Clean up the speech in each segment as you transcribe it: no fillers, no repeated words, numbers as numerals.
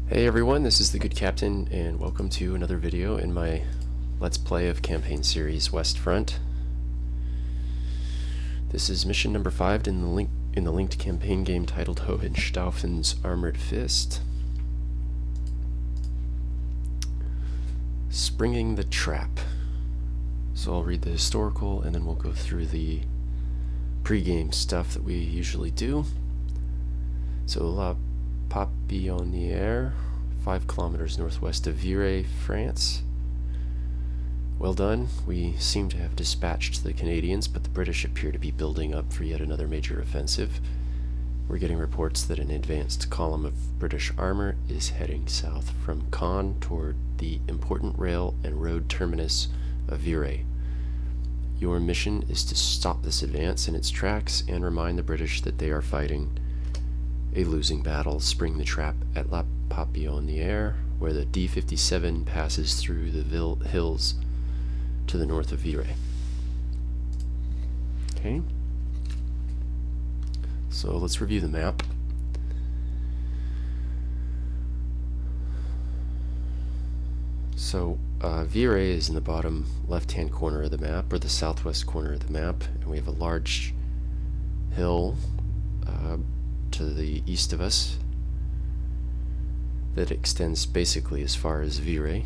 Hey everyone, this is the Good Captain, and welcome to another video in my Let's Play of campaign series West Front. This is mission number 5 in the linked campaign game titled Hohenstaufen's Armored Fist. Springing the Trap. So I'll read the historical and then we'll go through the pre-game stuff that we usually do. So La Papillonnière, 5 kilometers northwest of Virey, France. Well done. We seem to have dispatched the Canadians, but the British appear to be building up for yet another major offensive. We're getting reports that an advanced column of British armor is heading south from Caen toward the important rail and road terminus of Virey. Your mission is to stop this advance in its tracks and remind the British that they are fighting a losing battle. Spring the trap at La Papillonnière, where the D-57 passes through the hills to the north of Virey. Okay. So let's review the map. So Virey is in the bottom left-hand corner of the map, or the southwest corner of the map, and we have a large hill to the east of us that extends basically as far as Virey,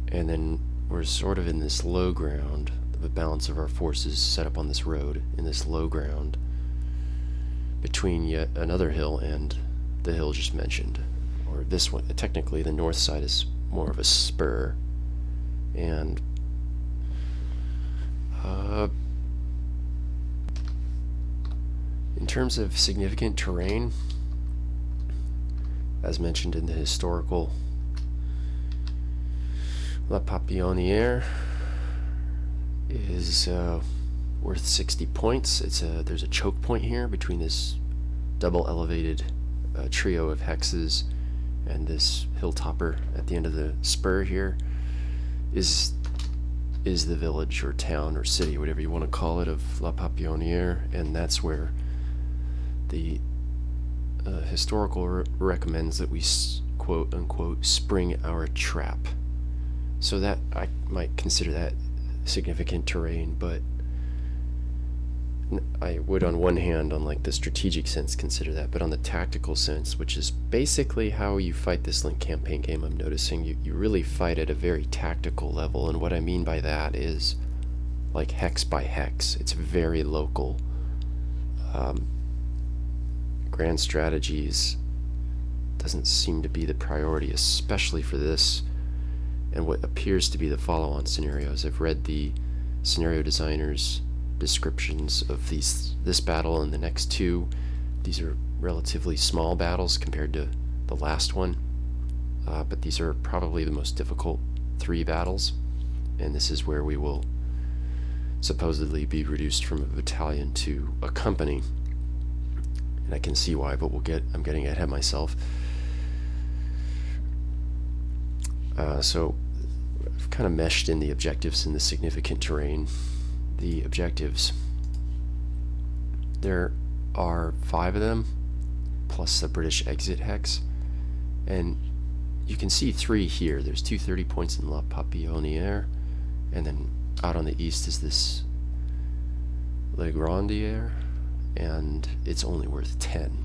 and then we're sort of in this low ground. The balance of our forces set up on this road in this low ground between yet another hill and the hill just mentioned, or this one. Technically the north side is more of a spur, and in terms of significant terrain, as mentioned in the historical, La Papillonnière is worth 60 points. There's a choke point here between this double elevated trio of hexes and this hilltopper at the end of the spur here is the village or town or city, whatever you want to call it, of La Papillonnière, and that's where the historical recommends that we quote unquote spring our trap. So that I might consider that significant terrain, but I would on one hand, on like the strategic sense, consider that, but on the tactical sense, which is basically how you fight this link campaign game, I'm noticing you really fight at a very tactical level, and what I mean by that is like hex by hex. It's very local. Grand strategies doesn't seem to be the priority, especially for this and what appears to be the follow-on scenarios. I've read the scenario designers' descriptions of this battle and the next two. These are relatively small battles compared to the last one, but these are probably the most difficult 3 battles, and this is where we will supposedly be reduced from a battalion to a company. And I can see why, but I'm getting ahead of myself. So I've kind of meshed in the objectives and the significant terrain. The objectives, there are 5 of them, plus the British exit hex, and you can see 3 here. There's 230 points in La Papillonnière, and then out on the east is this Le Grandier, and it's only worth 10.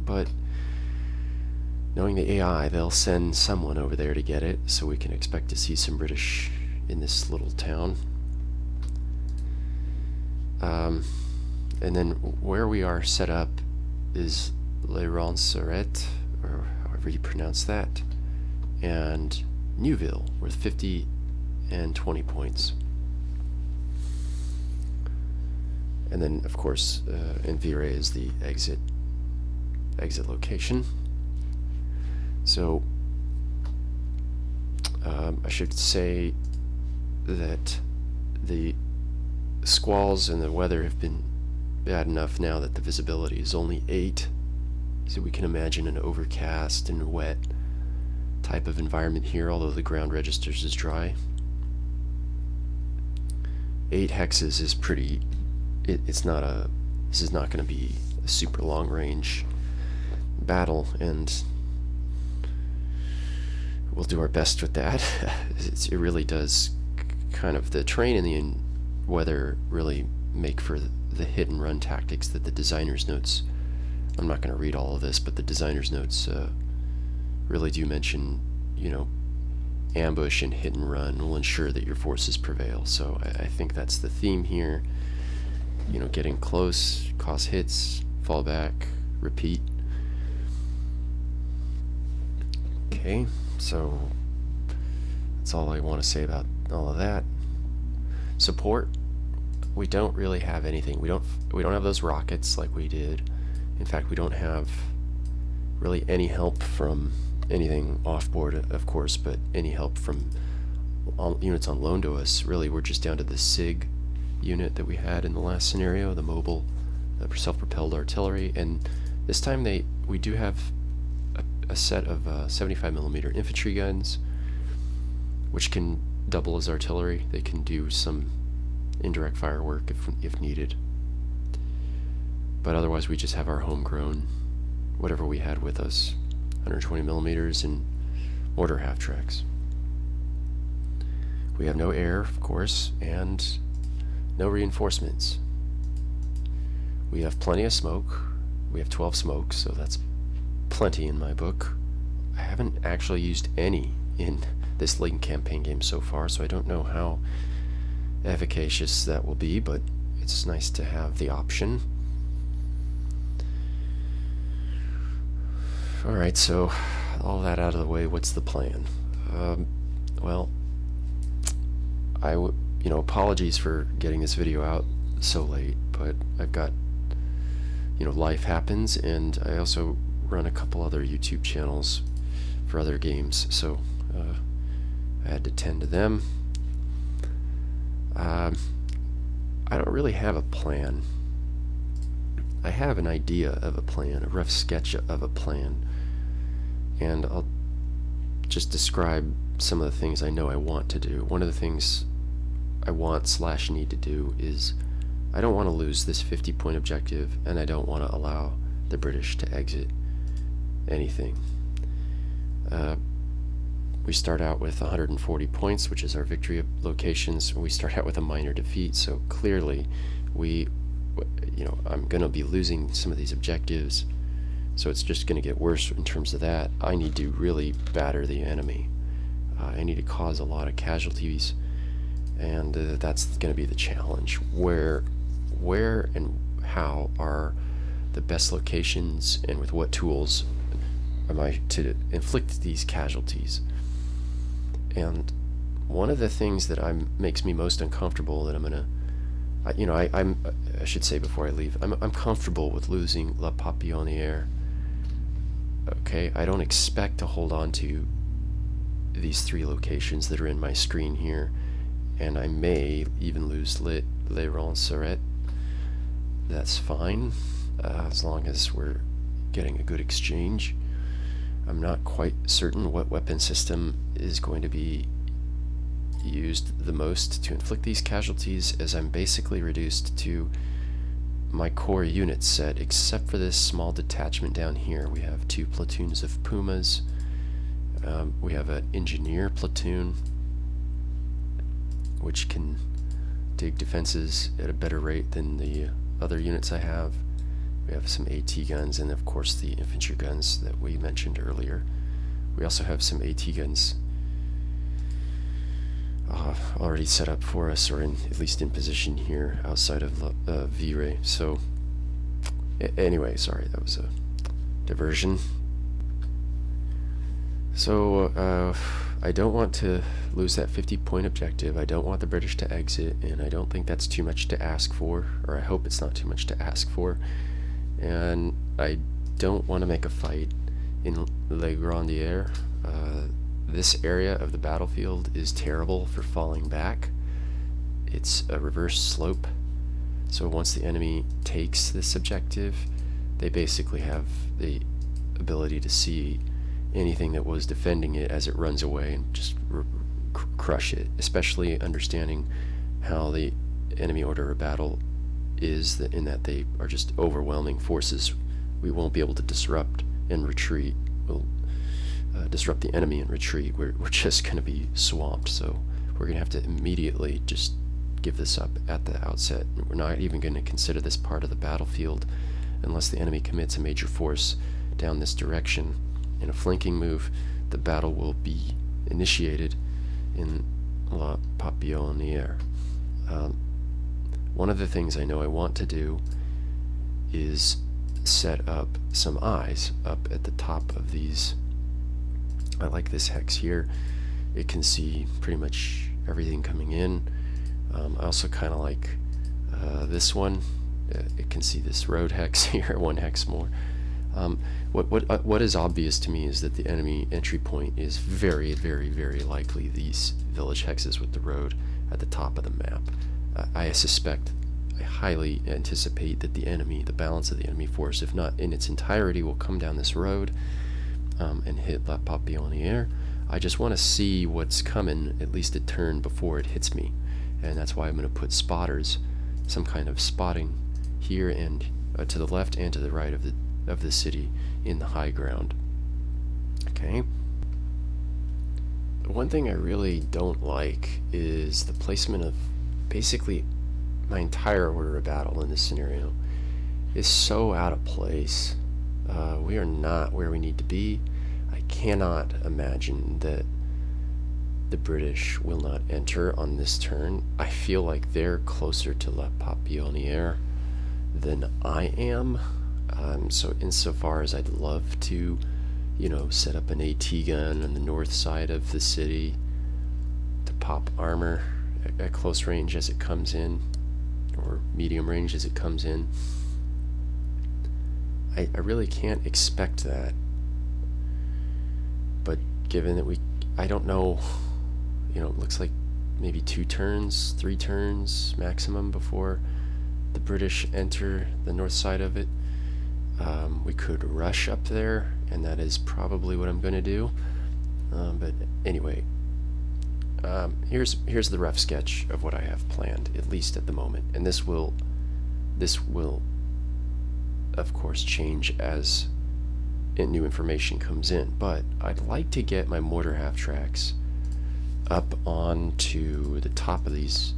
But knowing the AI, they'll send someone over there to get it, so we can expect to see some British in this little town. And then where we are set up is Le Ronceret, or however you pronounce that, and Neuville, worth 50 and 20 points. And then, of course, in Virey is the exit location. So I should say that the squalls and the weather have been bad enough now that the visibility is only 8. So we can imagine an overcast and wet type of environment here, although the ground registers as dry. 8 hexes is pretty. This is not going to be a super long range battle, and we'll do our best with that. It really does kind of, the terrain and the weather really make for the hit and run tactics that the designer's notes, I'm not going to read all of this, but the designer's notes really do mention, ambush and hit and run will ensure that your forces prevail. So I think that's the theme here. Getting close, cause hits, fall back, repeat. Okay, so that's all I want to say about all of that. Support, we don't really have anything. We don't have those rockets like we did. In fact, we don't have really any help from anything off board, of course, but any help from units on loan to us. Really, we're just down to the SIG unit that we had in the last scenario, the mobile self-propelled artillery, and this time we do have a set of 75mm infantry guns, which can double as artillery. They can do some indirect fire work if needed. But otherwise, we just have our homegrown, whatever we had with us, 120mm and mortar half-tracks. We have no air, of course, and no reinforcements. We have plenty of smoke. We have 12 smokes, so that's plenty in my book. I haven't actually used any in this Lincoln campaign game so far, so I don't know how efficacious that will be, but it's nice to have the option. Alright, so all that out of the way, what's the plan? Well, apologies for getting this video out so late, but I've got, life happens, and I also run a couple other YouTube channels for other games, so I had to tend to them. I don't really have a plan. I have an idea of a plan, a rough sketch of a plan, and I'll just describe some of the things I know I want to do. One of the things I want/need to do is I don't want to lose this 50-point objective, and I don't want to allow the British to exit anything. We start out with 140 points, which is our victory locations. We start out with a minor defeat, so clearly I'm going to be losing some of these objectives, so it's just going to get worse in terms of that. I need to really batter the enemy. I need to cause a lot of casualties, and that's going to be the challenge. Where and how are the best locations, and with what tools am I to inflict these casualties? And one of the things that makes me most uncomfortable, that I'm gonna, I should say before I leave, I'm comfortable with losing La Papillonnière. Okay, I don't expect to hold on to these 3 locations that are in my screen here, and I may even lose Les Roncerettes. That's fine, as long as we're getting a good exchange. I'm not quite certain what weapon system is going to be used the most to inflict these casualties, as I'm basically reduced to my core unit set, except for this small detachment down here. We have 2 platoons of Pumas. We have an engineer platoon, which can dig defenses at a better rate than the other units I have. We have some AT guns, and of course the infantry guns that we mentioned earlier. We also have some AT guns already set up for us, or at least in position here outside of Vire. So anyway, sorry, that was a diversion. So I don't want to lose that 50-point objective. I don't want the British to exit, and I don't think that's too much to ask for, or I hope it's not too much to ask for. And I don't want to make a fight in Les Grandières. This area of the battlefield is terrible for falling back. It's a reverse slope, so once the enemy takes this objective, they basically have the ability to see anything that was defending it as it runs away and just crush it, especially understanding how the enemy order of battle is, in that they are just overwhelming forces. We won't be able to disrupt and retreat. We'll disrupt the enemy and retreat. We're just going to be swamped, so we're going to have to immediately just give this up at the outset. We're not even going to consider this part of the battlefield unless the enemy commits a major force down this direction. In a flanking move, the battle will be initiated in La Papillonnière. One of the things I know I want to do is set up some eyes up at the top of these. I like this hex here. It can see pretty much everything coming in. I also kind of like this one. It can see this road hex here, one hex more. What is obvious to me is that the enemy entry point is very, very, very likely these village hexes with the road at the top of the map. I highly anticipate that the balance of the enemy force, if not in its entirety, will come down this road and hit La Papillonnière. I just want to see what's coming at least a turn before it hits me, and that's why I'm going to put spotters, some kind of spotting here and to the left and to the right of the city in the high ground. Okay. One thing I really don't like is the placement of basically my entire order of battle in this scenario is so out of place. We are not where we need to be. I cannot imagine that the British will not enter on this turn. I feel like they're closer to La Papillonnière than I am. So insofar as I'd love to, set up an AT gun on the north side of the city to pop armor at close range as it comes in, or medium range as it comes in, I really can't expect that. But given that I don't know, it looks like maybe 2 turns, 3 turns maximum before the British enter the north side of it. We could rush up there, and that is probably what I'm going to do. But anyway, here's the rough sketch of what I have planned, at least at the moment. And this will, of course, change as new information comes in. But I'd like to get my mortar half tracks up onto the top of these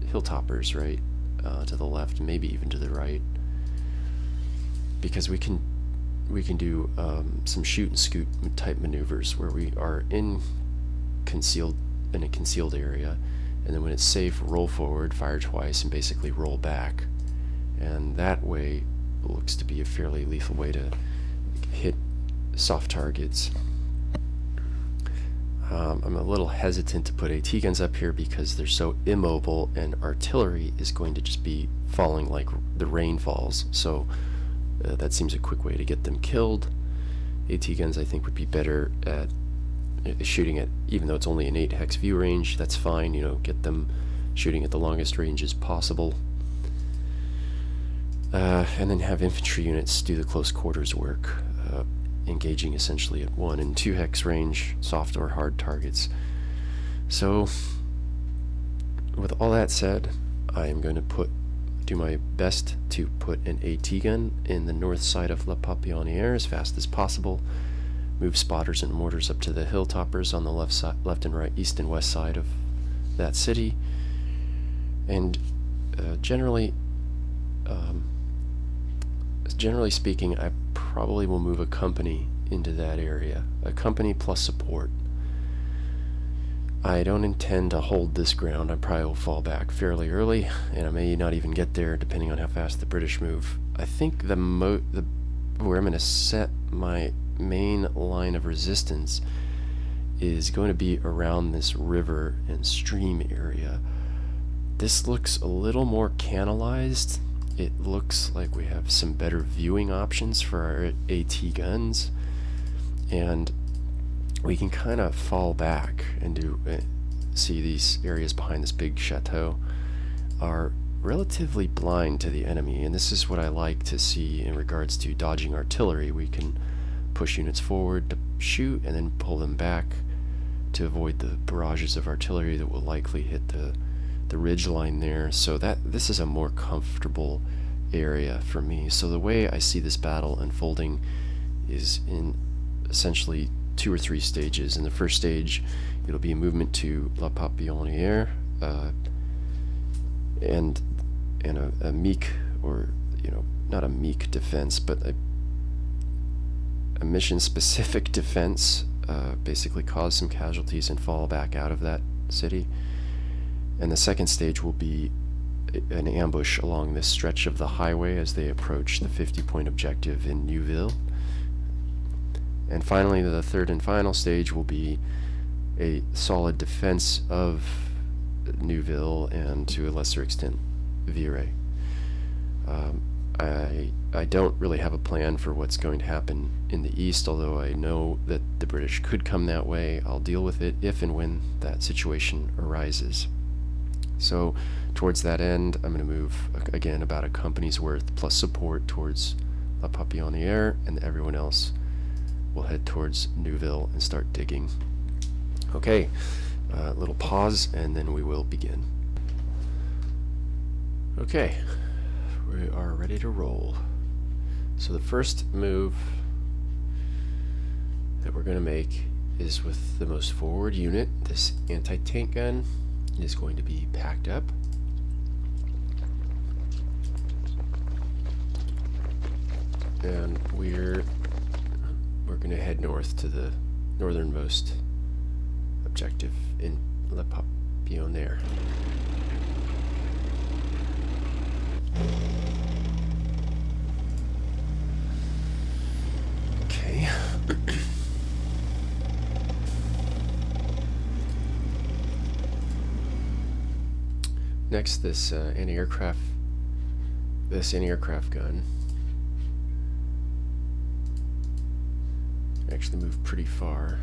hilltoppers, right, to the left, maybe even to the right, because we can do some shoot and scoot type maneuvers where we are in a concealed area, and then when it's safe, roll forward, fire twice, and basically roll back. And that way looks to be a fairly lethal way to hit soft targets. I'm a little hesitant to put AT guns up here because they're so immobile, and artillery is going to just be falling like the rain falls. So that seems a quick way to get them killed. AT guns, I think, would be better at shooting at, even though it's only an 8 hex view range, that's fine, get them shooting at the longest ranges possible. And then have infantry units do the close quarters work, engaging essentially at 1 and 2 hex range, soft or hard targets. So, with all that said, I am going to do my best to put an AT gun in the north side of La Papillonnière as fast as possible, move spotters and mortars up to the hilltoppers on the left and right, east and west side of that city, and generally speaking, I probably will move a company into that area, a company plus support. I don't intend to hold this ground. I probably will fall back fairly early, and I may not even get there depending on how fast the British move. I think where I'm going to set my main line of resistance is going to be around this river and stream area. This looks a little more canalized. It looks like we have some better viewing options for our AT guns, and we can kind of fall back and see these areas behind this big chateau are relatively blind to the enemy, and this is what I like to see in regards to dodging artillery. We can push units forward to shoot and then pull them back to avoid the barrages of artillery that will likely hit the ridge line there. So this is a more comfortable area for me. So the way I see this battle unfolding is in essentially 2 or 3 stages. In the first stage, it'll be a movement to La Papillonnière, and a meek, or not a meek defense, but a mission-specific defense. Basically cause some casualties and fall back out of that city. And the second stage will be an ambush along this stretch of the highway as they approach the 50-point objective in Neuville. And finally, the third and final stage will be a solid defense of Neuville and, to a lesser extent, Virey. I don't really have a plan for what's going to happen in the east, although I know that the British could come that way. I'll deal with it if and when that situation arises. So towards that end, I'm going to move, again, about a company's worth plus support towards La Papillonnière, and everyone else will head towards Neuville and start digging. Okay, little pause, and then we will begin. Okay, we are ready to roll. So the first move that we're going to make is with the most forward unit. This anti-tank gun is going to be packed up. And we're going to head north to the northernmost objective in La Papillonnière. Okay. Next, this anti-aircraft gun actually moved pretty far.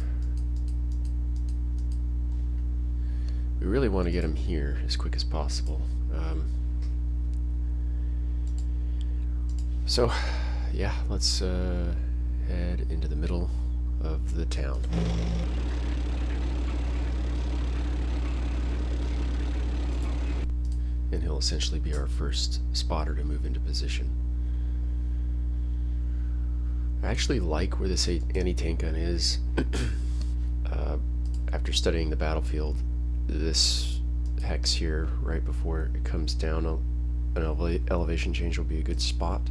We really want to get him here as quick as possible. So, yeah, let's head into the middle of the town. And he'll essentially be our first spotter to move into position. I actually like where this anti-tank gun is. After studying the battlefield, this hex here, right before it comes down, an elevation change will be a good spot.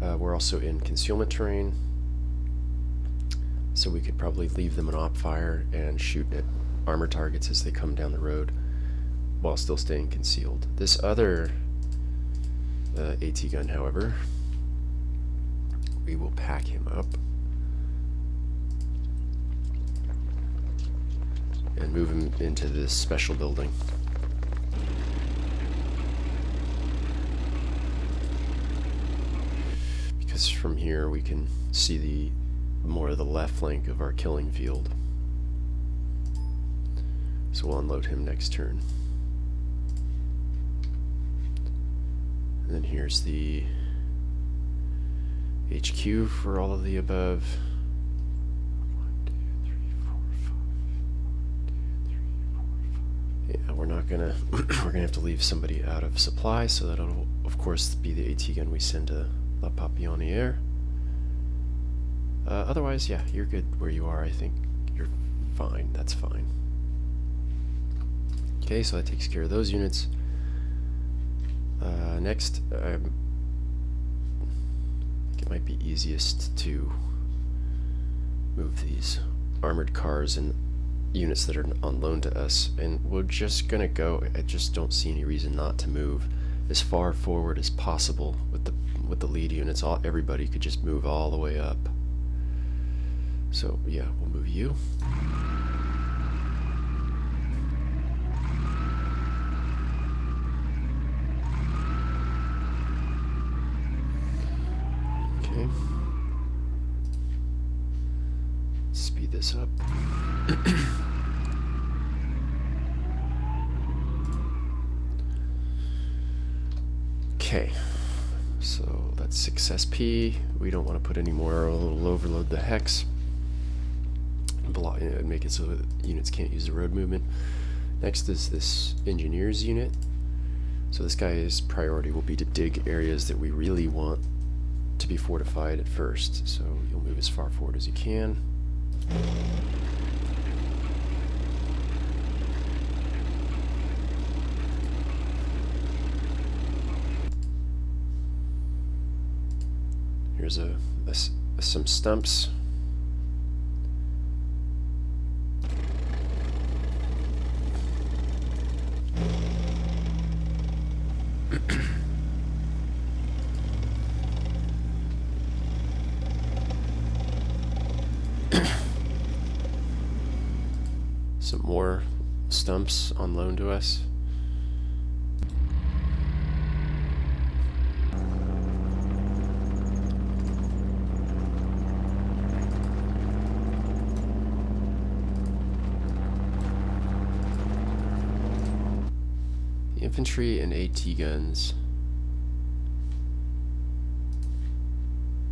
We're also in concealment terrain, so we could probably leave them an op fire and shoot at armor targets as they come down the road while still staying concealed. This other AT gun, however, we will pack him up and move him into this special building. Because from here we can see more of the left flank of our killing field. So we'll unload him next turn. And then here's the HQ for all of the above. 1, 2, 3, 4, 5. 1, 2, 3, 4, 5. Yeah, we're not gonna we're gonna have to leave somebody out of supply, so that'll of course be the AT gun we send to La Papillonnière. Otherwise, yeah, you're good where you are. I think you're fine. That's fine. Okay, so that takes care of those units. Next, I think it might be easiest to move these armored cars and units that are on loan to us, and we're just gonna go. I just don't see any reason not to move as far forward as possible with the lead units. Everybody could just move all the way up. So yeah, we'll move you. Okay. Speed this up. Okay. So that's 6 SP. We don't want to put any more, or it'll overload the hex. And make it so that units can't use the road movement. Next is this engineer's unit. So this guy's priority will be to dig areas that we really want to be fortified at first. So you'll move as far forward as you can. Here's some stumps. Some more stumps on loan to us. The infantry and AT guns.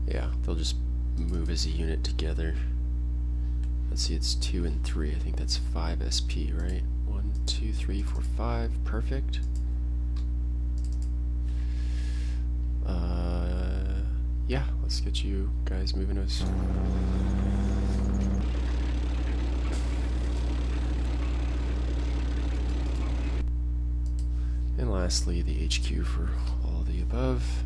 Yeah, they'll just move as a unit together. Let's see, it's 2 and 3. I think that's 5 SP, right? 1, 2, 3, 4, 5. Perfect. Yeah, let's get you guys moving us. And lastly, the HQ for all of the above.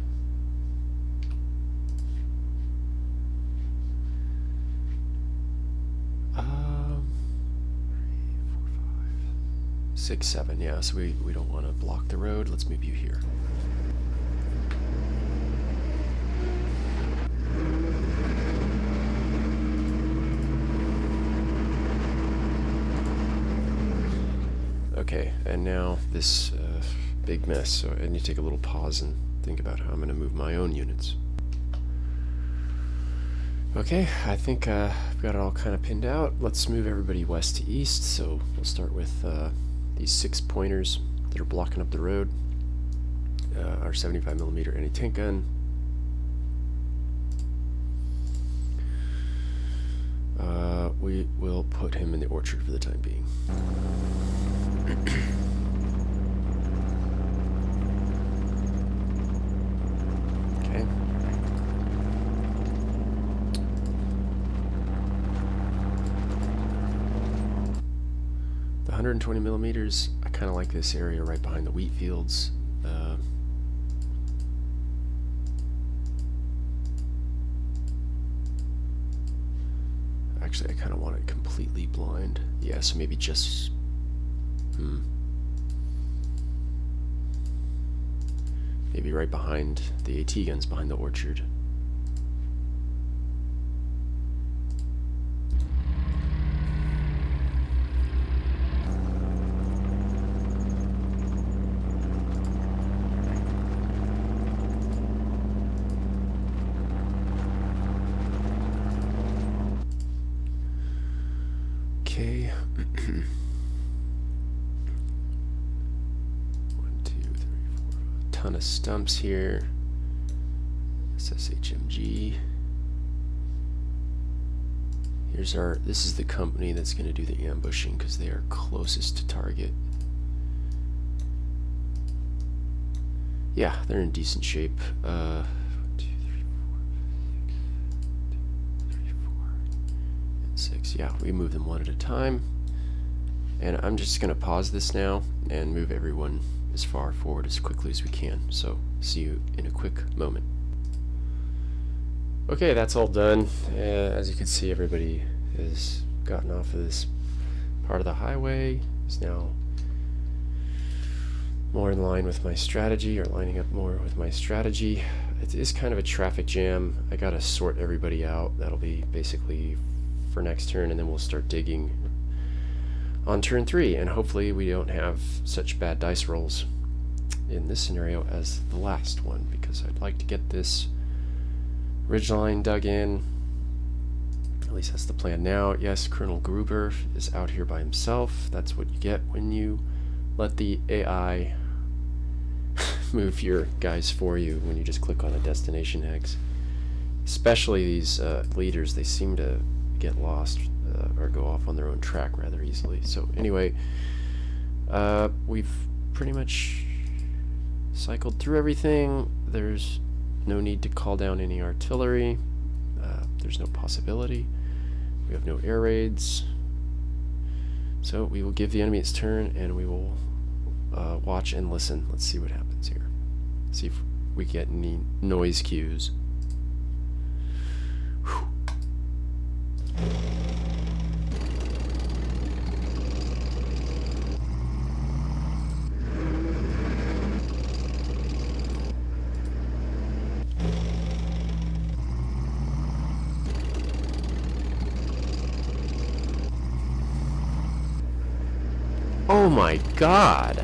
Six, 7, yeah, so we don't want to block the road. Let's move you here. Okay, and now this big mess, so I need to take a little pause and think about how I'm going to move my own units. Okay, I think I've got it all kind of pinned out. Let's move everybody west to east, so we'll start with these 6 pointers that are blocking up the road. Our 75mm anti-tank gun. We will put him in the orchard for the time being. Okay. The 120mm, I kind of like this area right behind the wheat fields. Actually, I kind of want it completely blind. Yeah, so maybe just... Maybe right behind the AT guns, behind the orchard. Okay. 1, 2, 3, 4. A ton of stumps here. SSHMG. Here's our. This is the company that's going to do the ambushing because they are closest to target. Yeah, they're in decent shape. 1, 2, 3, 4, and 6. Yeah, we move them one at a time. And I'm just going to pause this now and move everyone as far forward as quickly as we can. So, see you in a quick moment. Okay, that's all done. As you can see, everybody has gotten off of this part of the highway. Is now more in line with my strategy, or lining up more with my strategy. It is kind of a traffic jam. I gotta sort everybody out. That'll be basically for next turn, and then we'll start digging on turn 3, and hopefully we don't have such bad dice rolls in this scenario as the last one, because I'd like to get this ridge line dug in. At least that's the plan now. Yes, Colonel Gruber is out here by himself. That's what you get when you let the AI move your guys for you, when you just click on a destination hex. Especially these leaders, they seem to get lost or go off on their own track rather easily. So anyway, we've pretty much cycled through everything. There's no need to call down any artillery. There's no possibility. We have no air raids. So we will give the enemy its turn, and we will watch and listen. Let's see what happens here. See if we get any noise cues. Whew. Oh my God!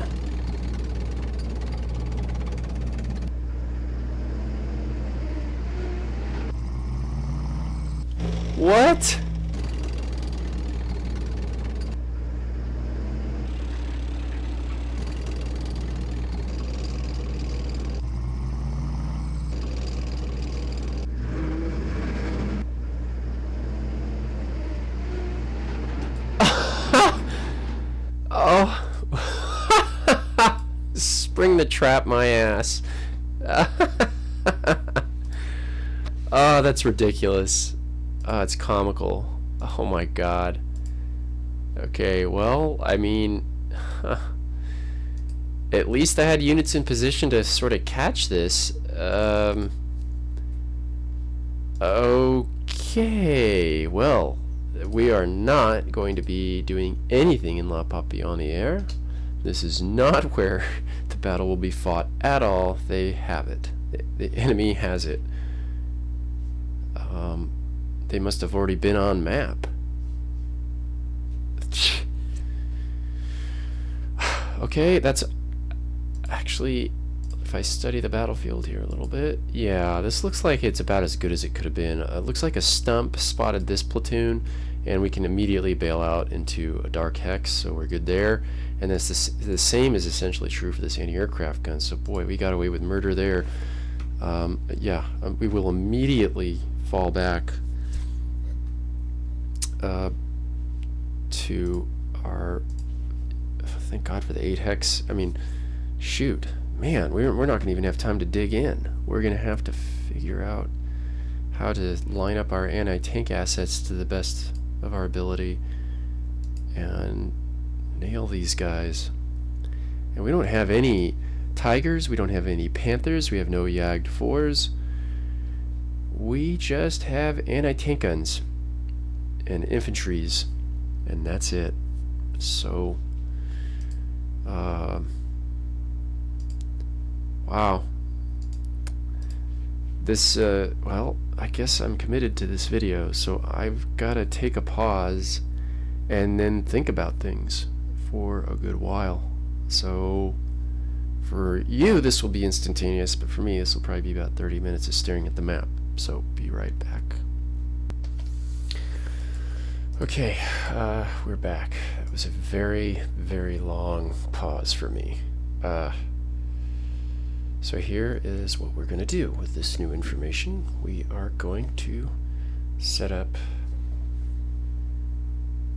What? Oh. Spring the trap my ass. Oh, that's ridiculous. It's comical. Oh my God. Okay, well, I mean, at least I had units in position to sort of catch this. Okay, well, we are not going to be doing anything in La Papillonniere. This is not where the battle will be fought at all. They have it. The enemy has it. They must have already been on map. Okay, that's actually, if I study the battlefield here a little bit, yeah, this looks like it's about as good as it could have been. It looks like a stump spotted this platoon, and we can immediately bail out into a dark hex, so we're good there. And that's the same is essentially true for this anti-aircraft gun. So boy, we got away with murder there. We will immediately fall back to our. Thank God for the 8 hex. I mean, shoot, man, we're not going to even have time to dig in. We're going to have to figure out how to line up our anti-tank assets to the best of our ability and nail these guys. And we don't have any Tigers, we don't have any Panthers, we have no Jagd 4s. We just have anti-tank guns and infantries, and that's it. So wow. This, well, I guess I'm committed to this video, so I've got to take a pause and then think about things for a good while. So for you, this will be instantaneous, but for me, this will probably be about 30 minutes of staring at the map. So be right back. Okay, we're back. It was a very, very long pause for me. So here is what we're going to do with this new information. We are going to set up,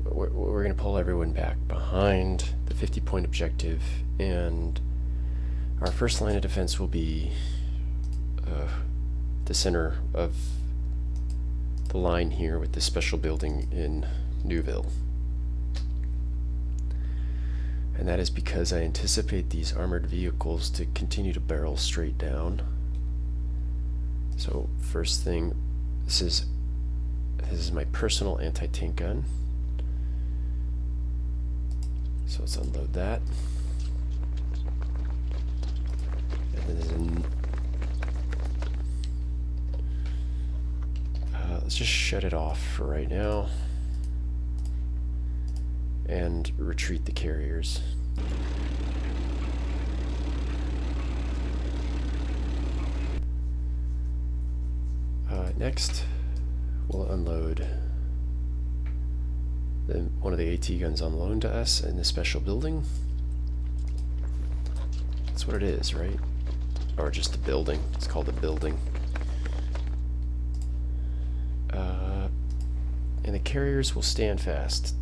we're going to pull everyone back behind the 50-point objective, and our first line of defense will be the center of the line here with this special building in Neuville. And that is because I anticipate these armored vehicles to continue to barrel straight down. So first thing, this is my personal anti-tank gun. So let's unload that. And then let's just shut it off for right now and retreat the carriers. Next, we'll unload one of the AT guns on loan to us in the special building. That's what it is, right? Or just the building. It's called the building. And the carriers will stand fast.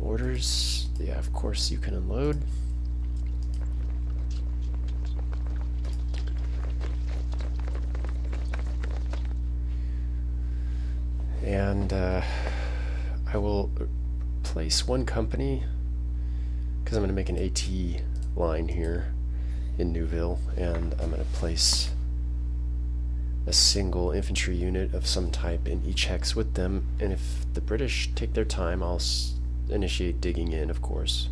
Mortars, yeah, of course you can unload. And I will place one company, because I'm going to make an AT line here in Newville, and I'm going to place a single infantry unit of some type in each hex with them, and if the British take their time, I'll initiate digging in, of course.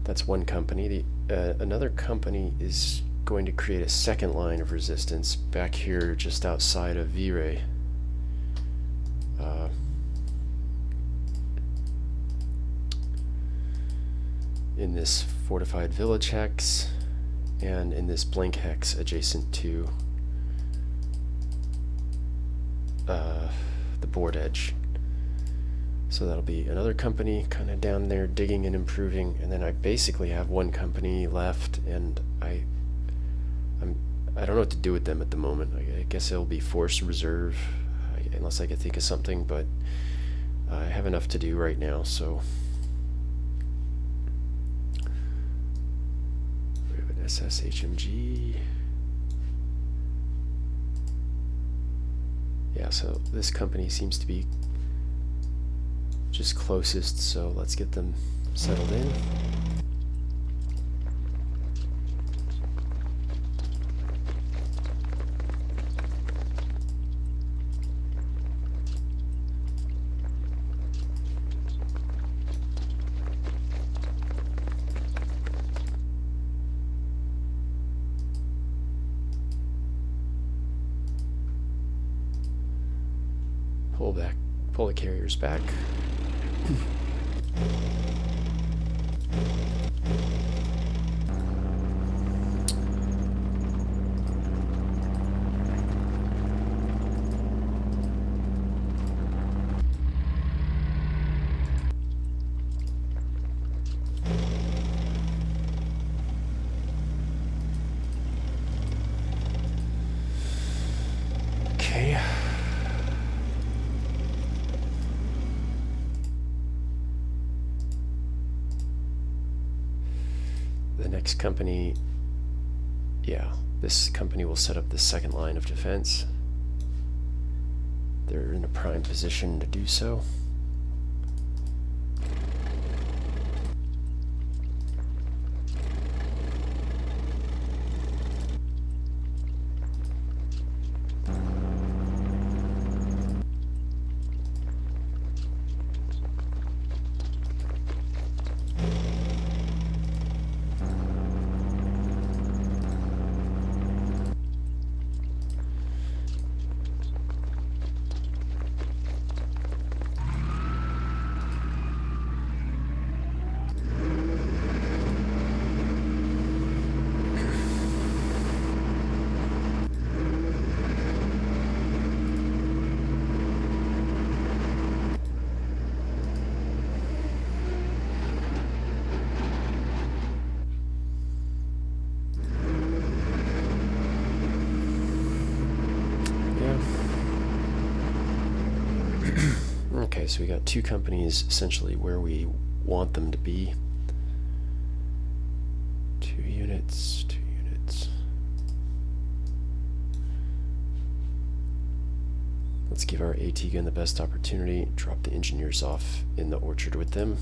That's one company. Another company is going to create a second line of resistance back here just outside of Vire. In this fortified village hex and in this blank hex adjacent to the board edge. So that'll be another company kind of down there digging and improving, and then I basically have one company left, and I don't know what to do with them at the moment. I guess it'll be force reserve, unless I can think of something, but I have enough to do right now, so we have an SSHMG. Yeah, so this company seems to be just closest, so let's get them settled in. Pull the carriers back. Okay. The next company, yeah, this company will set up the second line of defense. They're in a prime position to do so. Okay, so we got two companies essentially where we want them to be. Two units. Let's give our AT gun the best opportunity. Drop the engineers off in the orchard with them.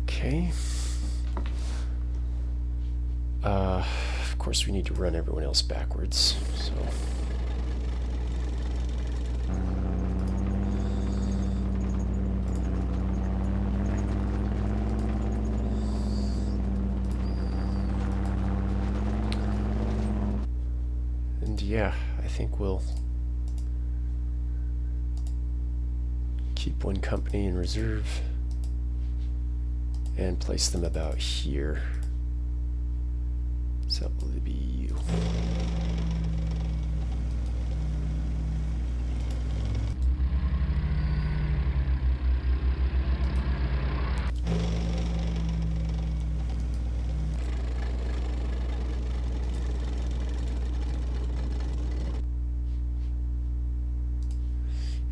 Okay. Of course we need to run everyone else backwards, so. And yeah, I think we'll keep one company in reserve and place them about here. So will it be you?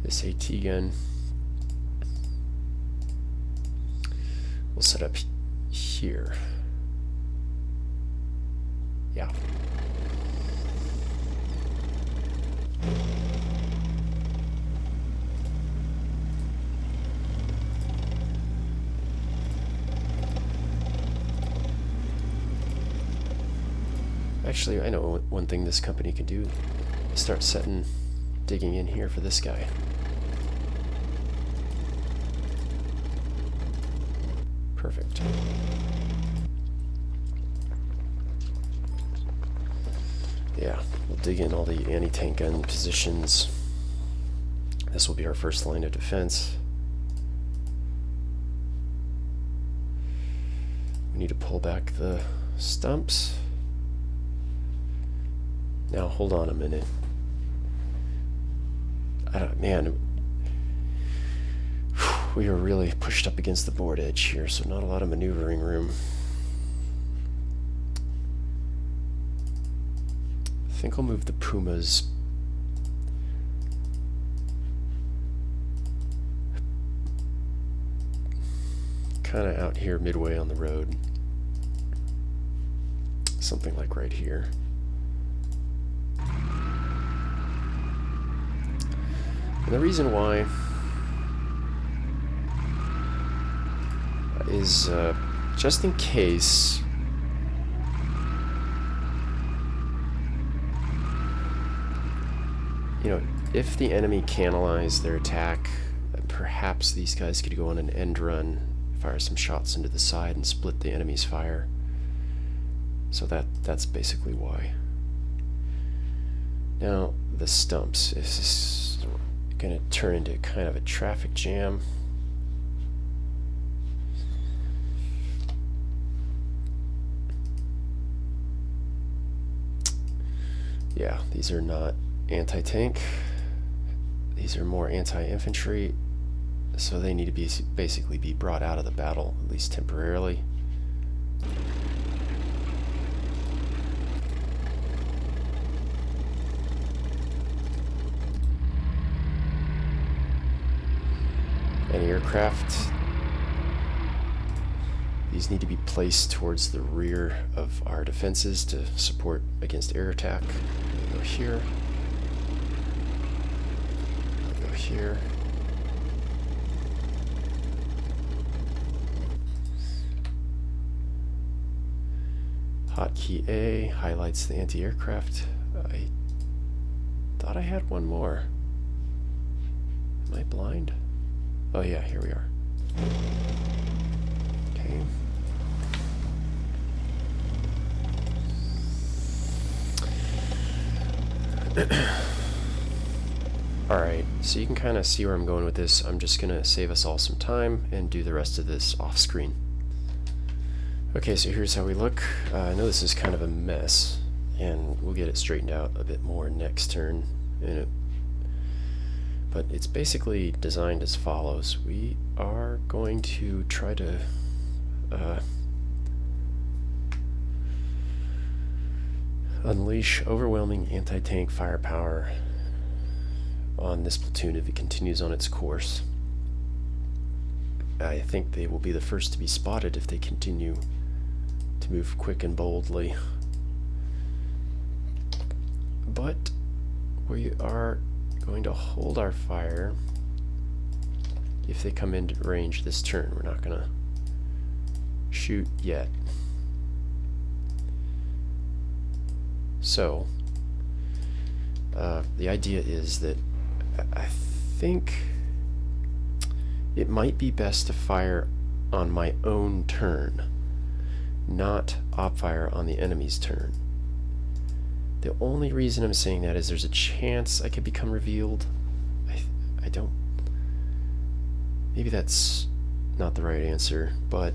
this AT gun. We'll set up here. Yeah. Actually, I know one thing this company can do. Start digging in here for this guy. Perfect. Yeah, we'll dig in all the anti-tank gun positions. This will be our first line of defense. We need to pull back the stumps. Now, hold on a minute. Man, we are really pushed up against the board edge here, so not a lot of maneuvering room. I think I'll move the Pumas kind of out here midway on the road. Something like right here. And the reason why is just in case if the enemy canalized their attack, perhaps these guys could go on an end run, fire some shots into the side and split the enemy's fire. So that's basically why. Now the stumps. This is going to turn into kind of a traffic jam. Yeah, these are not anti-tank. These are more anti-infantry, so they need to be basically be brought out of the battle, at least temporarily. Anti-aircraft. These need to be placed towards the rear of our defenses to support against air attack. We'll go here. We'll go here. Hotkey A highlights the anti-aircraft. I thought I had one more. Am I blind? Oh yeah, here we are. Okay. Alright, so you can kind of see where I'm going with this. I'm just going to save us all some time and do the rest of this off screen. Okay, so here's how we look. I know this is kind of a mess, and we'll get it straightened out a bit more next turn. But it's basically designed as follows. We are going to try to unleash overwhelming anti-tank firepower on this platoon if it continues on its course. I think they will be the first to be spotted if they continue to move quick and boldly. But we are going to hold our fire if they come into range this turn. We're not going to shoot yet. So the idea is that I think it might be best to fire on my own turn, not op fire on the enemy's turn. The only reason I'm saying that is there's a chance I could become revealed. I don't... Maybe that's not the right answer, but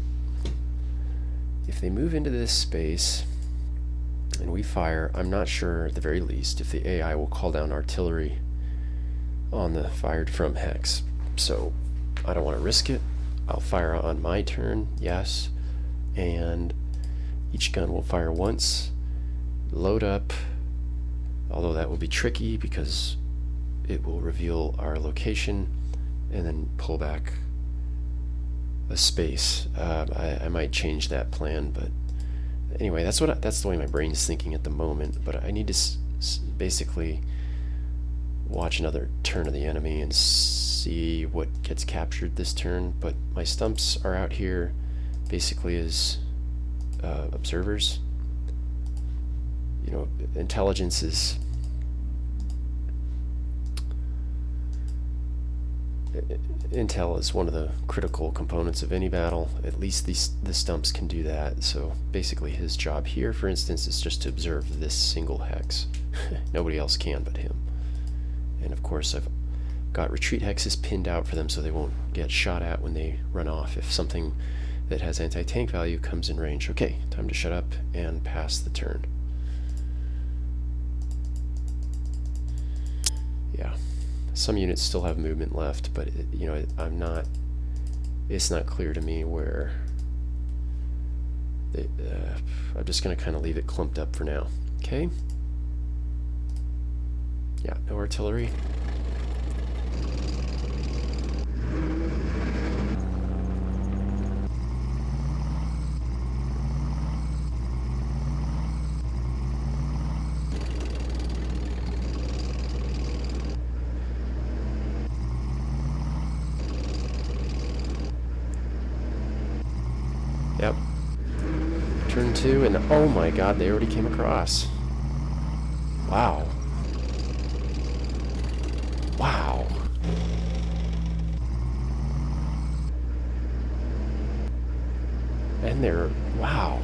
if they move into this space and we fire, I'm not sure at the very least if the AI will call down artillery on the fired from hex. So I don't want to risk it. I'll fire on my turn, yes, and each gun will fire once, load up, although that will be tricky because it will reveal our location and then pull back a space. I might change that plan, but anyway, that's the way my brain's thinking at the moment. But I need to basically watch another turn of the enemy and see what gets captured this turn. But my stumps are out here basically as observers. You know, intelligence is intel is one of the critical components of any battle. At least the stumps can do that. So basically his job here, for instance, is just to observe this single hex. Nobody else can but him. And of course I've got retreat hexes pinned out for them so they won't get shot at when they run off if something that has anti-tank value comes in range. Okay, time to shut up and pass the turn. Yeah. Some units still have movement left, but you know, it's not clear to me where I'm just going to kind of leave it clumped up for now. Okay? Yeah, no artillery. Yep. Turn 2, and oh my god, they already came across. Wow. Wow. And they're... wow.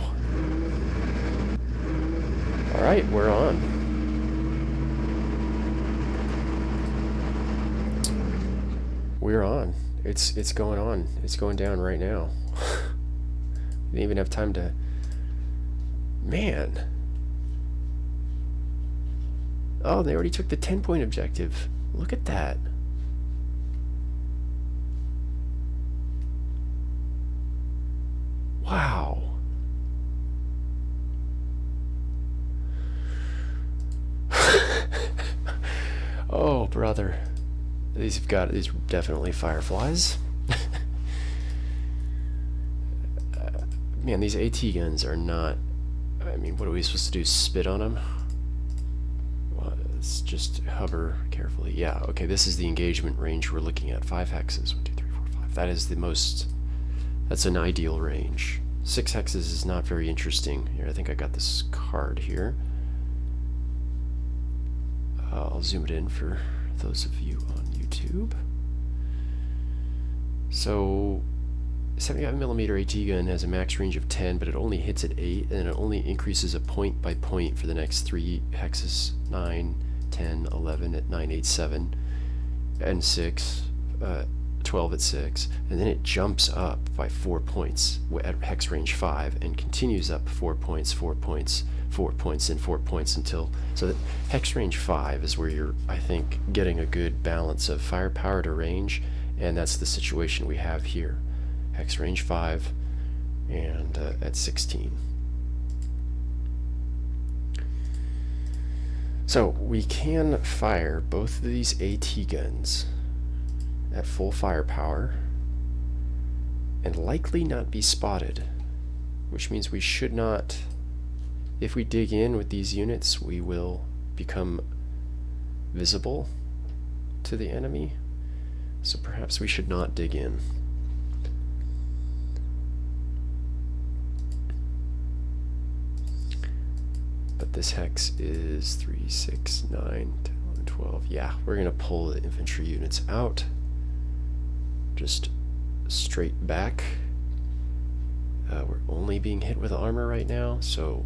Alright, we're on. We're on. It's going on. It's going down right now. Didn't even have time to... Man. Oh, they already took the 10-point objective. Look at that. Wow. Oh, brother. These are definitely fireflies. Man, these AT guns are not... I mean, what are we supposed to do? Spit on them? Well, let's just hover carefully. Yeah, okay, this is the engagement range we're looking at. 5 hexes. 1, 2, 3, 4, 5. That is the most... That's an ideal range. 6 hexes is not very interesting. Here, I think I got this card here. I'll zoom it in for those of you on YouTube. So... 75mm AT gun has a max range of 10, but it only hits at 8, and it only increases a point by point for the next 3 hexes, 9, 10, 11 at 9, 8, 7, and 6, 12 at 6, and then it jumps up by 4 points at hex range 5, and continues up 4 points, 4 points, 4 points, and 4 points until... So that hex range 5 is where you're, I think, getting a good balance of firepower to range, and that's the situation we have here. Hex range 5 and at 16. So we can fire both of these AT guns at full firepower and likely not be spotted, which means we should not, if we dig in with these units, we will become visible to the enemy. So perhaps we should not dig in. But this hex is 3, 6, 9, 10, 11, 12. Yeah, we're going to pull the infantry units out. Just straight back. We're only being hit with armor right now, so...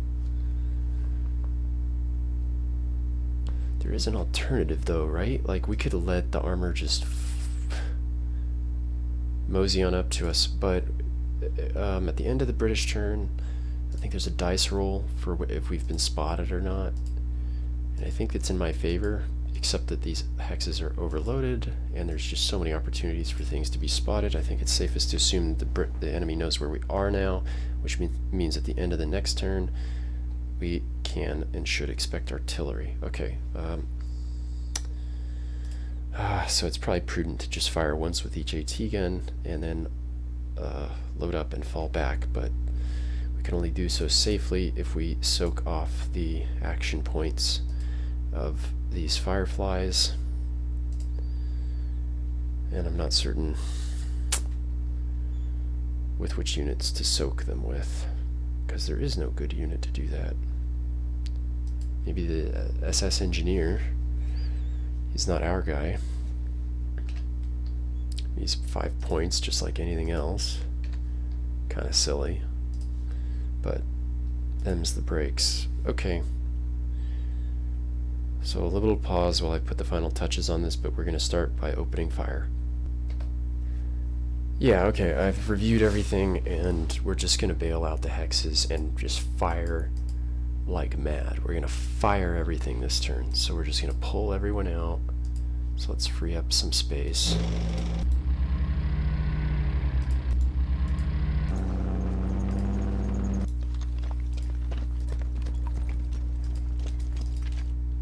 There is an alternative though, right? Like, we could let the armor just mosey on up to us, but at the end of the British turn... I think there's a dice roll for if we've been spotted or not, and I think it's in my favor, except that these hexes are overloaded and there's just so many opportunities for things to be spotted. I think it's safest to assume the enemy knows where we are now, which means at the end of the next turn we can and should expect artillery. Okay, So it's probably prudent to just fire once with each AT gun and then load up and fall back, but we can only do so safely if we soak off the action points of these fireflies, and I'm not certain with which units to soak them with, because there is no good unit to do that. Maybe the SS Engineer. He's not our guy. He's 5 points just like anything else. Kind of silly. But them's the breaks. Okay. So a little pause while I put the final touches on this, but we're going to start by opening fire. Yeah, okay, I've reviewed everything, and we're just going to bail out the hexes and just fire like mad. We're going to fire everything this turn, so we're just going to pull everyone out. So let's free up some space.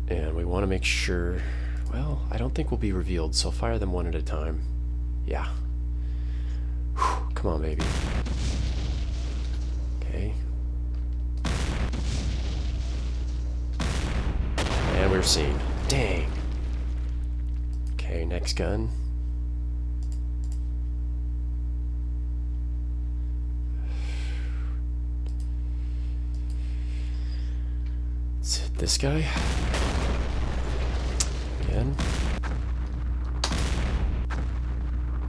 And we want to make sure, well, I don't think we'll be revealed, so fire them one at a time. Yeah. Whew, come on, baby. Okay. And we're seen. Dang. Okay, next gun. Let's hit this guy. Again.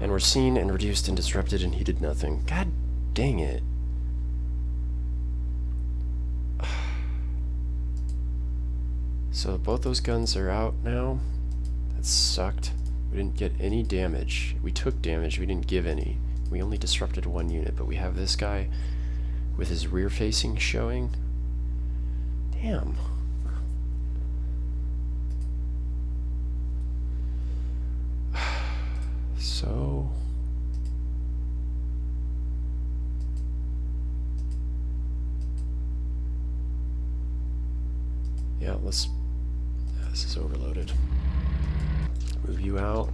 And we're seen and reduced and disrupted, and he did nothing. God dang it. So both those guns are out now. That sucked. We didn't get any damage. We took damage, we didn't give any. We only disrupted one unit, but we have this guy with his rear facing showing. Damn. So yeah, let's this is overloaded. Move you out.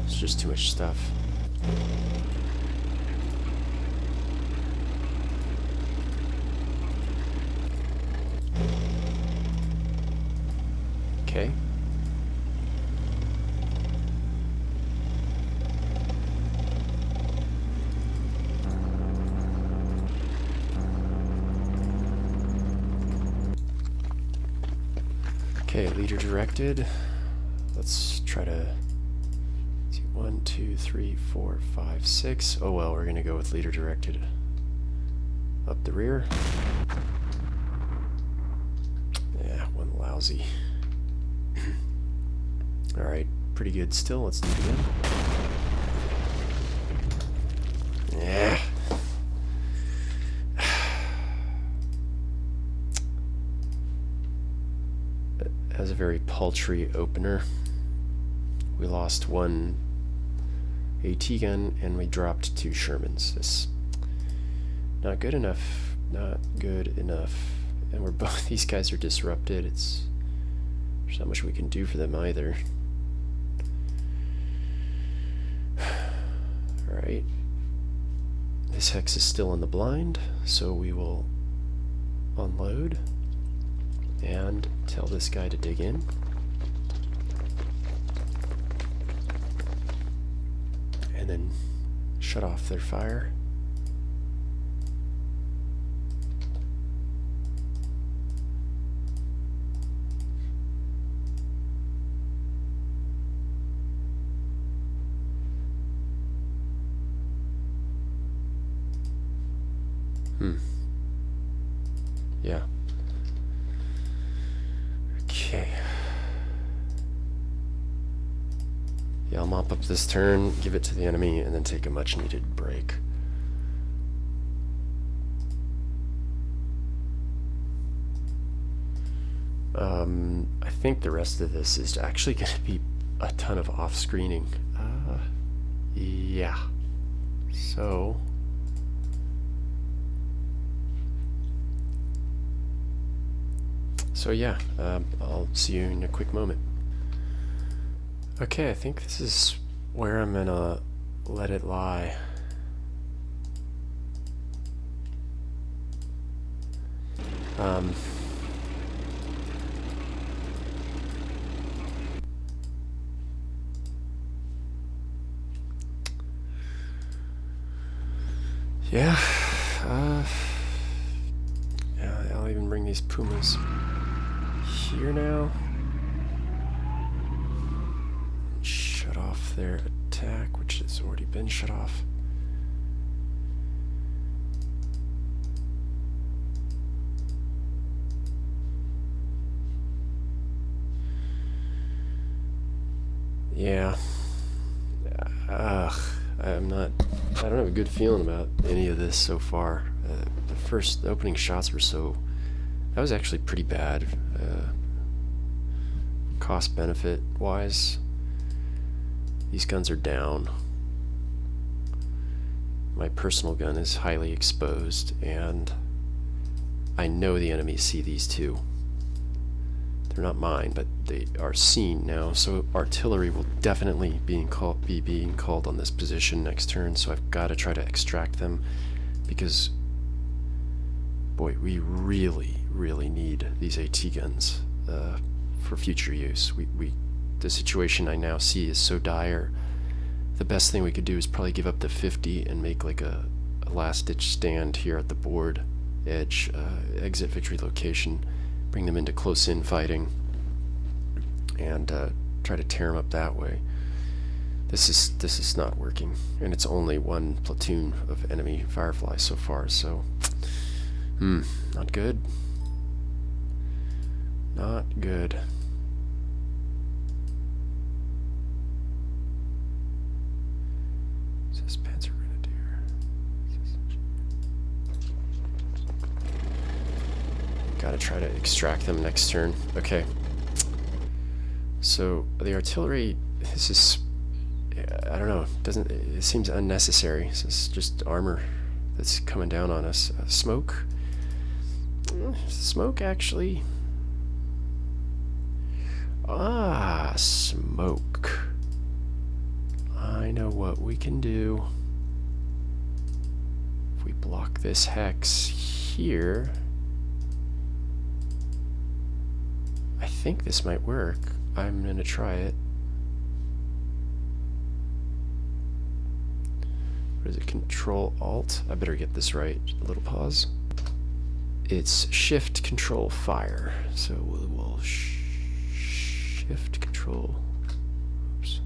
It's just too much stuff. Okay. Okay, leader directed. Let's try to see 1, 2, 3, 4, 5, 6. Oh well, we're gonna go with leader directed. Up the rear. Yeah, one lousy. Alright, pretty good still. Let's do it again. Yeah. As a very paltry opener. We lost one AT gun and we dropped 2 Shermans. This not good enough. Not good enough. And we're both these guys are disrupted. There's not much we can do for them either. Alright. This hex is still in the blind, so we will unload and tell this guy to dig in. And then shut off their fire. Yeah. Okay. Yeah, I'll mop up this turn, give it to the enemy, and then take a much needed break. I think the rest of this is actually going to be a ton of off-screening. Yeah. So So yeah, I'll see you in a quick moment. Okay, I think this is where I'm gonna let it lie. Yeah, yeah, I'll even bring these pumas here now. Shut off their attack, which has already been shut off. Yeah. Ugh. I don't have a good feeling about any of this so far. The opening shots were that was actually pretty bad. Cost benefit wise, these guns are down. My personal gun is highly exposed, and I know the enemies see these too. They're not mine, but they are seen now, so artillery will definitely be being called on this position next turn, so I've got to try to extract them, because, boy, we really, really need these AT guns for future use. The situation I now see is so dire. The best thing we could do is probably give up the 50 and make like a last-ditch stand here at the board edge, exit victory location, bring them into close-in fighting, and try to tear them up that way. This is not working, and it's only one platoon of enemy Fireflies so far, so not good. Not good. Says Panzer Grenadier. Gotta try to extract them next turn. Okay. So the artillery, this is, I don't know, it seems unnecessary. This is just armor that's coming down on us. Smoke? Smoke actually. Ah, smoke. I know what we can do. If we block this hex here, I think this might work. I'm gonna try it. What is it? Control Alt? I better get this right. A little pause. It's Shift Control Fire. So we'll Shift Control. Oops.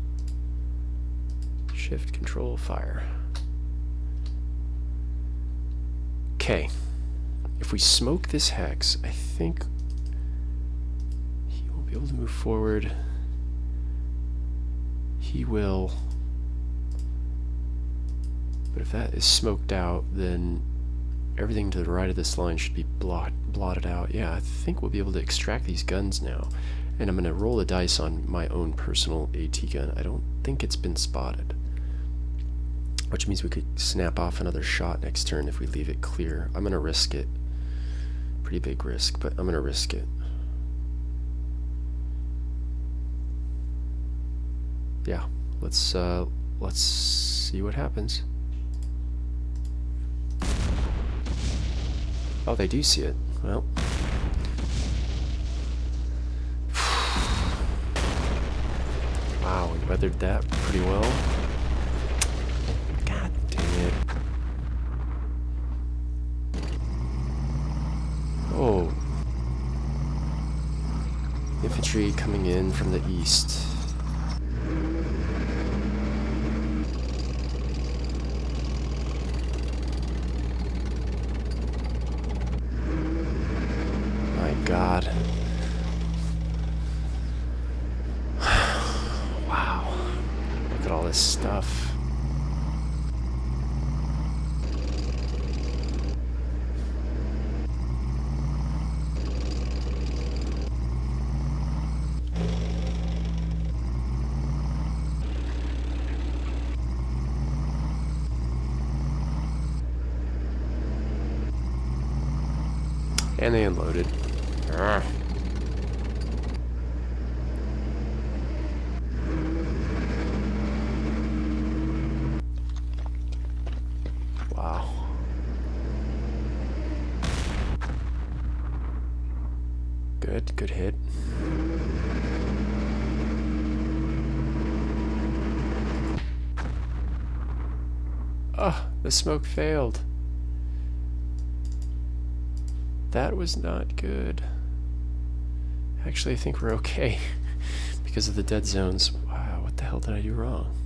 Shift Control Fire. Okay. If we smoke this hex, I think he will be able to move forward. He will. But if that is smoked out, then everything to the right of this line should be blotted out. Yeah, I think we'll be able to extract these guns now. And I'm going to roll the dice on my own personal AT gun. I don't think it's been spotted. Which means we could snap off another shot next turn if we leave it clear. I'm going to risk it. Pretty big risk, but I'm going to risk it. Yeah, let's see what happens. Oh, they do see it. Well. Wow, we weathered that pretty well. God dang it. Oh. Infantry coming in from the east. My God. Wow. Look at all this stuff. And they unloaded. Urgh. Good, good hit. Ah, the smoke failed. That was not good. Actually, I think we're okay because of the dead zones. Wow, what the hell did I do wrong?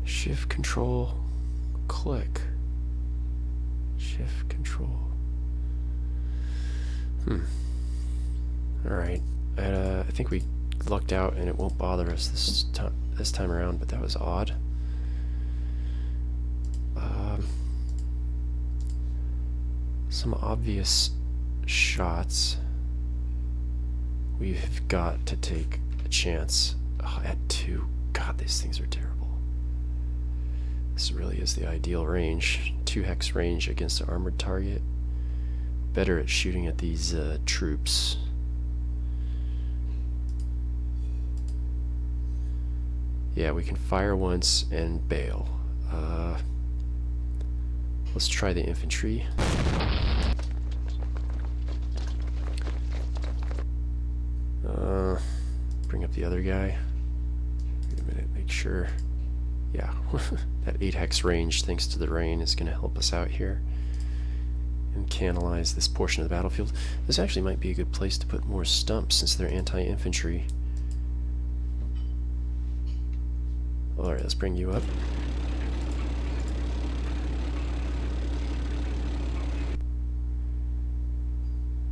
Shift control, click. Shift control. Alright. I think we lucked out and it won't bother us this time around, but that was odd. Some obvious shots. We've got to take a chance. At 2. God, these things are terrible. This really is the ideal range. 2 hex range against an armored target. Better at shooting at these troops. Yeah, we can fire once and bail. Let's try the infantry. Bring up the other guy. Wait a minute, make sure. Yeah, that 8 hex range, thanks to the rain, is going to help us out here and canalize this portion of the battlefield. This actually might be a good place to put more stumps since they're anti-infantry. Alright, let's bring you up.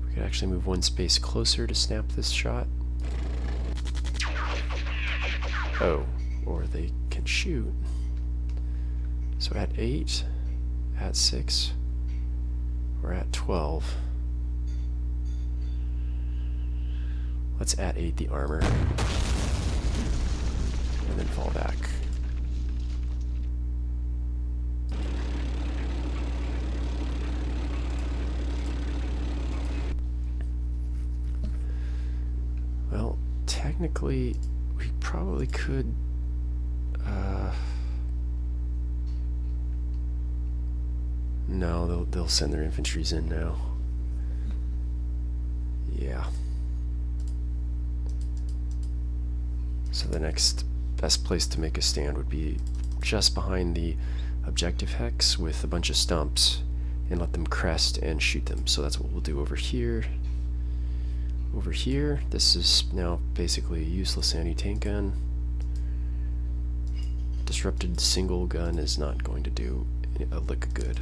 We could actually move 1 space closer to snap this shot. Oh, or they can shoot. So at 8, at 6, we're at 12. Let's at 8 the armor. And then fall back. Well, technically, we probably could no, they'll send their infantries in now. Yeah. So the next best place to make a stand would be just behind the objective hex with a bunch of stumps and let them crest and shoot them. So that's what we'll do over here. Over here, this is now basically a useless anti-tank gun. Disrupted single gun is not going to do a lick of good.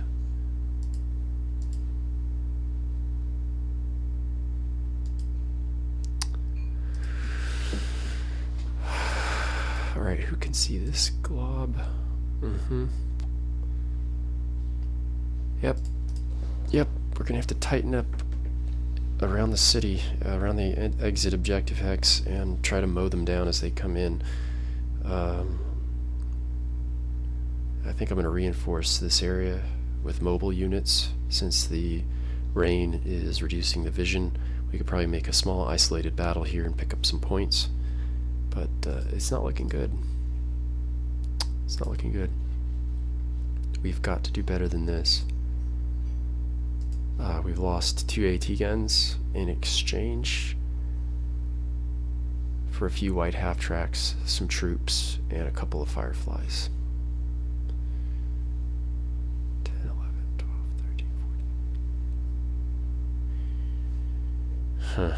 Alright, who can see this glob? Yep, we're gonna have to tighten up around the city, around the exit objective hex, and try to mow them down as they come in. I think I'm going to reinforce this area with mobile units. Since the rain is reducing the vision, we could probably make a small isolated battle here and pick up some points. But it's not looking good. It's not looking good. We've got to do better than this. We've lost 2 AT guns in exchange for a few white half-tracks, some troops, and a couple of fireflies. 10, 11, 12, 13, 14. Huh.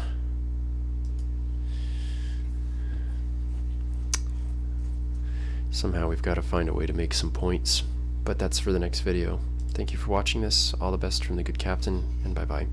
Somehow we've got to find a way to make some points, but that's for the next video. Thank you for watching this. All the best from the good captain, and bye-bye.